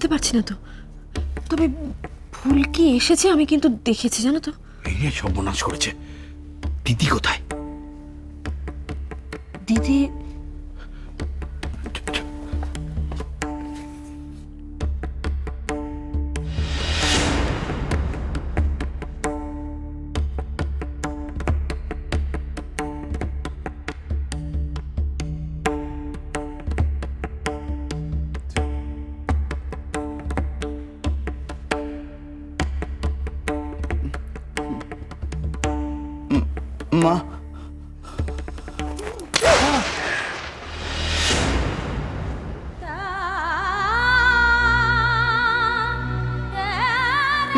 বুঝতে পারছি না তো, তবে ভুল কি এসেছে আমি কিন্তু দেখেছি, জানো তো। এই রে, সর্বনাশ করেছে। দিদি কোথায়? দিদি মা,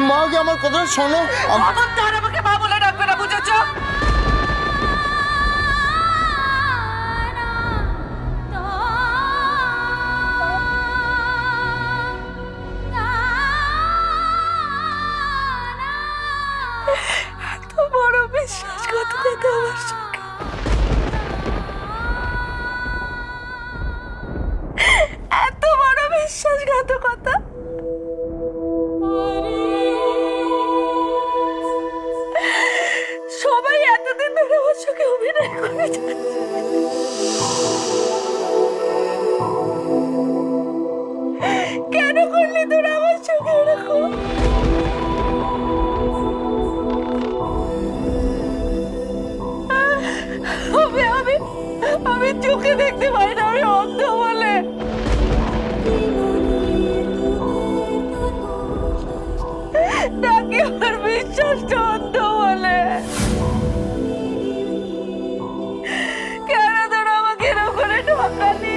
মা কি আমার কথা শোনো? খবরদার আমাকে মা বলে ডাকবে না, বুঝেছ? এত বড় বিশ্বাসঘাতকতা আমার সঙ্গে, এত বড় বিশ্বাসঘাতকতা। সবাই এতদিন ধরে আমার সঙ্গে অভিনয় করেছে, কেন করলি তোরা আমার সঙ্গে এরকম? আমি আমি আমি চোখে দেখতে পাই না, আমি অন্ধ বলে। নাকি আমার বিশ্বাসটা অন্ধ বলে? কেন তোরা আমাকে এরকম করে ঠকালি?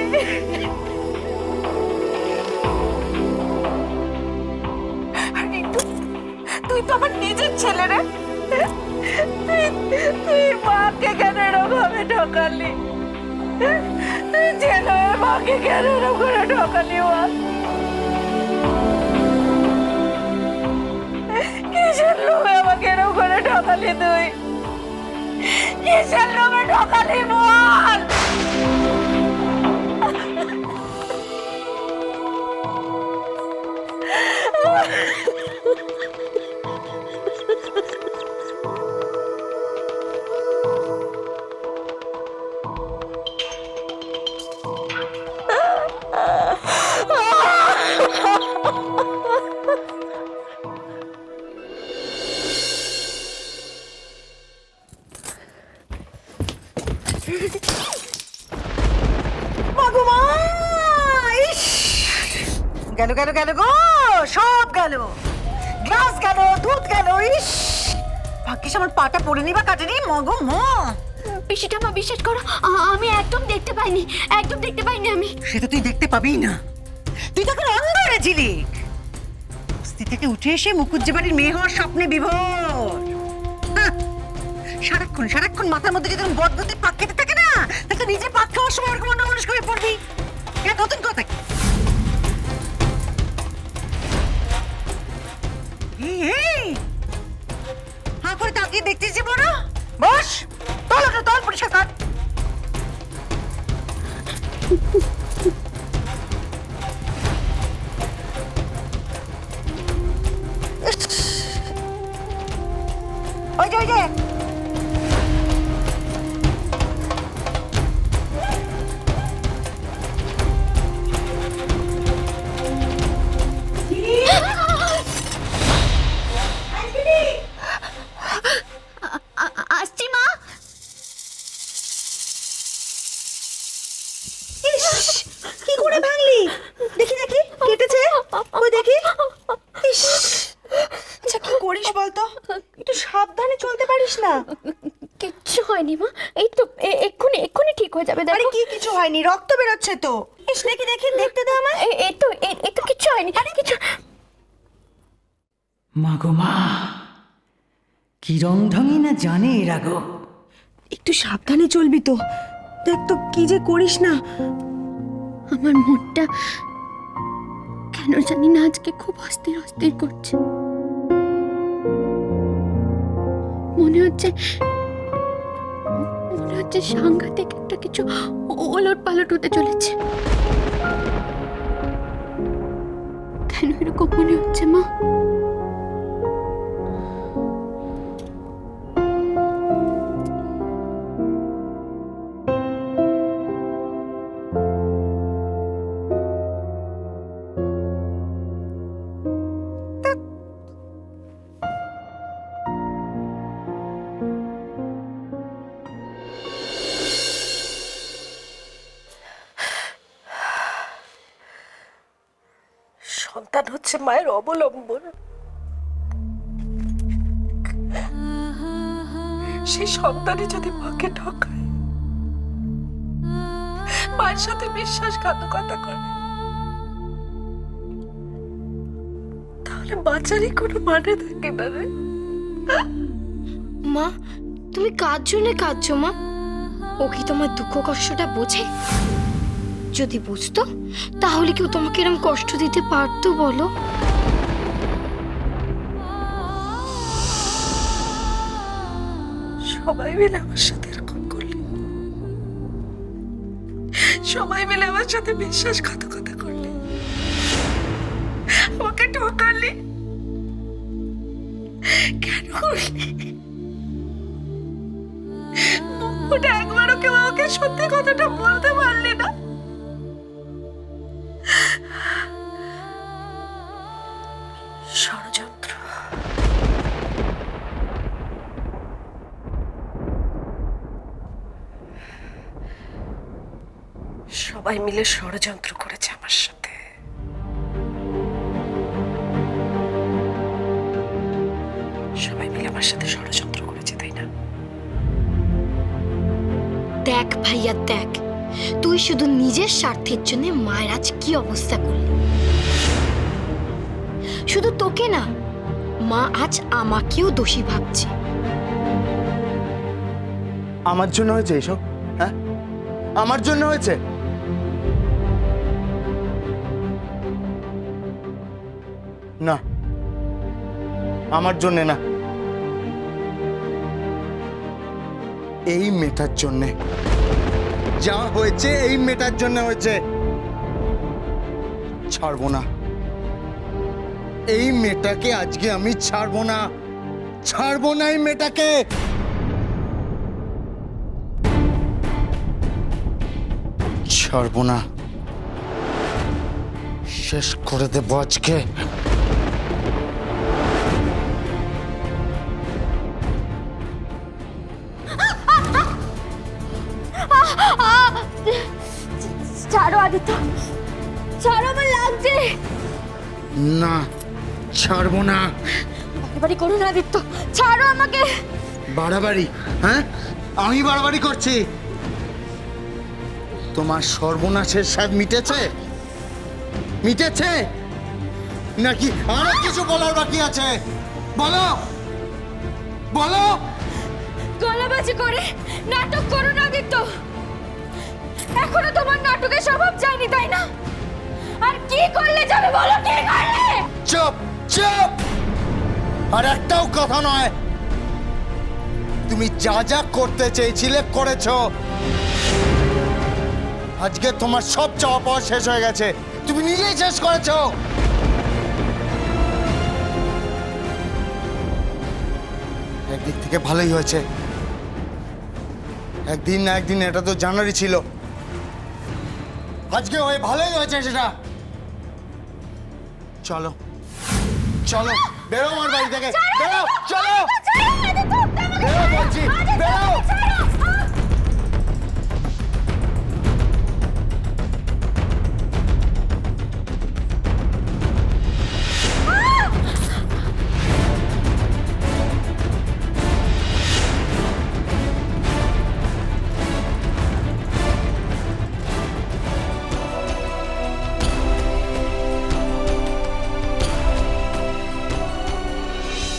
তুই তো আমার নিজের ছেলে রে, তুই মাকে কেন এরকম ভাবে ঠকালি? তুই ছেলে মাকে কেন এরকম করে ঠকালি? কিসের লোভে আমাকে এরকম করে ঠকালি? তুই কিসের লোভে ঠকালি বল? গেল গেল গেল গো, সব গেল, গ্লাস গেল, দুধ গেল। ইস, ভাগ্যিস আমার পাটা পড়েনি বা কাটেনি। মগো ম, পিসিটা মা, বিশ্বাস করো আমি একদম দেখতে পাইনি, একদম দেখতে পাইনি আমি। সে তো তুই দেখতে পাবি না, তুই তখন অন্ধকারে ছিলি। বস্তি থেকে উঠে এসে মুকুজ্জে বাড়ির মেয়ে হওয়ার স্বপ্নে বিভোর। হাহ, সারাক্ষণ সারাক্ষণ মাথার মধ্যে যদি বদগতির পাক খেতে থাকে না, তাহলে নিজে পাক খাওয়ার সময় ওরকম অন্যমনস্ক হয়ে পড়বি। এটা নতুন কথা কি? হ্যাঁ করে তাকিয়ে দেখছিস যে বড়? বস, তল ওটা তল, পরিষ্কার কর। ওই যে ওই যে আসছি মা। কি করে ভাঙলি? দেখি দেখি, কেটেছে? ওই দেখি। ইস, আচ্ছা কি করিস বলতো? একটু সাবধানে চলতে পারিস না? কিচ্ছু হয়নি মা, এই তো এক্ষুনি এক্ষুনি ঠিক হয়ে যাবে। আরে দেখো কি কিছু হয়নি, রক্ত বেরোচ্ছে তো। ইস, দেখি দেখি, দেখতে দে আমায়। এই তো কিচ্ছু হয়নি, কিছু। মাগো মা, কি রং ঢঙই না জানে এরা গো। একটু সাবধানে চলবি তো, দেখ তো কি যে করিস না। আমার মনটা কেন জানি না আজকে খুব অস্থির অস্থির করছে। মনে হচ্ছে সাংঘাতিক একটা কিছু ওলট পালট হতে চলেছে। কেন এরকম মনে হচ্ছে মা? সন্তান হচ্ছে মায়ের অবলম্বন। সেই সন্তানই যদি মাকে ঠকায়, মায়ের সাথে বিশ্বাসঘাতকতা করে, তাহলে বাঁচারই কোনো মানে থাকে না রে। মা, তুমি কার জন্য কাঁদছো মা? ও কি তোমার দুঃখ কষ্টটা বোঝে? যদি বুঝতো তাহলে কি ও তোমাকে এরকম কষ্ট দিতে পারতো বলো? সবাই মিলে আমার সাথে এরকম করলি, সবাই মিলে আমার সাথে বিশ্বাসঘাতকতা করলি, আমাকে ঠকালি, কেন করলি? মুখটা একবারও কেউ আমাকে সত্যি কথাটা বলতে পারলি না। ষড়যন্ত্র, সবাই মিলে ষড়যন্ত্র করেছে আমার সাথে। সবাই মিলে আমার সাথে ষড়যন্ত্র করেছে, তাই না? দেখ ভাইয়া দেখ, তুই শুধু নিজের স্বার্থের জন্য মায়ের আজ কি অবস্থা করলি। শুধু তোকে না, মা আজ আমাকেও দোষী ভাবছে। আমার জন্য হয়েছে এসব? হ্যাঁ, আমার জন্য হয়েছে? না, আমার জন্য না, এই মেয়েটার জন্যে। যা হয়েছে এই মেয়েটার জন্য হয়েছে। ছাড়বো না এই মেয়েটাকে, আজকে আমি ছাড়বো না, ছাড়বো না এই মেয়েটাকে। ছাড়বো না, শেষ করে দেবো আজকে। ছাড়ো আদিত্য, ছাড়ো, আমার লাগছে। না, ছাড়বো না। বাড়াবাড়ি করো না আদিত্য, ছাড়ো আমাকে। বাড়াবাড়ি? হ্যাঁ, আমি বাড়াবাড়ি করছি? তোমার সর্বনাশের স্বাদ মিটেছে? মিটেছে নাকি আরো কিছু বলার বাকি আছে? বলো, বলো। গলাবাজি করে নাটক করো না আদিত্য। এখনো তোমার নাটকের স্বভাব যায়নি, তাই না? আর কি করলে যাবে বলো, কি করলে? চুপ, চুপ। আর একটাও কথা নয়। তুমি যা যা করতে চেয়েছিলে করেছো। আজকে তোমার সব চাওয়া পাওয়া শেষ হয়ে গেছে। তুমি নিজেই শেষ করেছো। একদিক থেকে ভালোই হয়েছে। একদিন না একদিন এটা তো জানারই ছিল। আজকে হয়ে ভালোই হয়েছে সেটা। চলো, চলো, বেরো আমার বাড়ি থেকে, বেরো, চলো, বেরো বলছি, বেরো।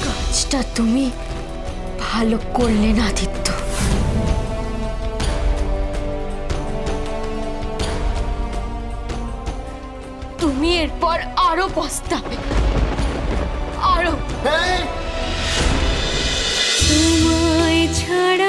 কাজটা তুমি ভালো করলে না আদিত্য। তুমি এরপর আরো পস্তাবে, আরো। এই! তোমায় ছাড়া